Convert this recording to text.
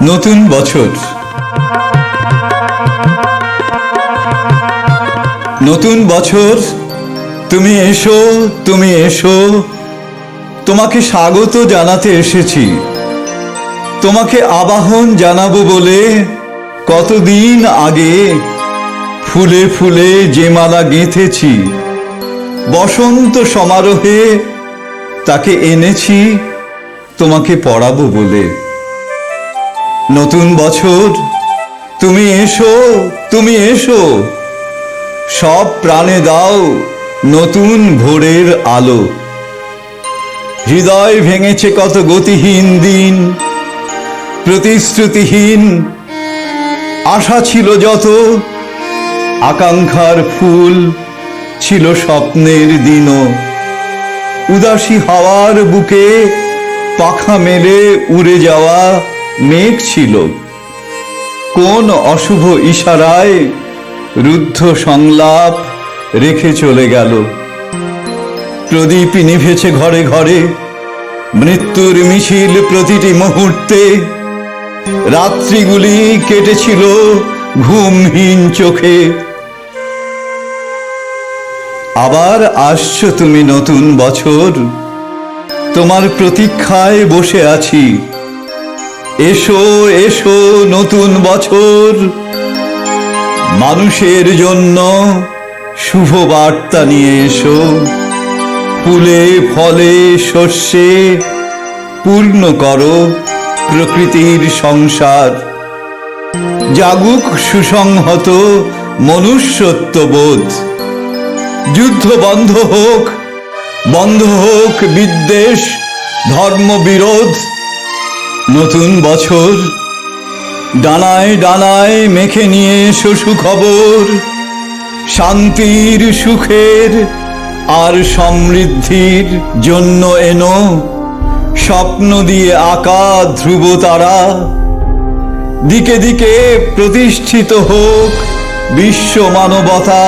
নতুন বছর, নতুন বছর, তুমি এসো, তুমি এসো। তোমাকে স্বাগত জানাতে এসেছি। তোমাকে আবাহন জানাবো বলে কতদিন আগে ফুলে ফুলে যে মালা গেঁথেছি, বসন্ত সমারোহে তাকে এনেছি তোমাকে পড়াবো বলে। নতুন বছর, তুমি এসো, তুমি এসো। সব প্রাণে দাও নতুন ভোরের আলো। হৃদয় ভেঙেছে কত গতিহীন দিন, প্রতিশ্রুতিহীন আশা ছিল যত, আকাঙ্ক্ষার ফুল ছিল স্বপ্নের দিনও। উদাসী হাওয়ার বুকে পাখা মেলে উড়ে যাওয়া মেঘ ছিল। কোন অশুভ ইশারায় রুদ্ধ সংলাপ রেখে চলে গেল। প্রদীপ নিভেছে ঘরে ঘরে, মৃত্যুর মিছিল প্রতিটি মুহূর্তে। রাত্রিগুলি কেটেছিল ঘুমহীন চোখে। আবার আসছো তুমি নতুন বছর, তোমার প্রতীক্ষায় বসে আছি। এসো এসো নতুন বছর, মানুষের জন্য শুভ বার্তা নিয়ে এসো। ফুলে ফলে শস্যে পূর্ণ করো প্রকৃতির সংসার। জাগুক সুসংহত মনুষ্যত্ববোধ। যুদ্ধ বন্ধ হোক, বন্ধ হোক বিদ্বেষ ধর্মবিরোধ। নতুন বছর, ডানায় ডানায় মেখে নিয়ে এসো সুখবর। শান্তির, সুখের আর সমৃদ্ধির জন্য এনো স্বপ্ন দিয়ে আঁকা ধ্রুব তারা। দিকে দিকে প্রতিষ্ঠিত হোক বিশ্ব মানবতা।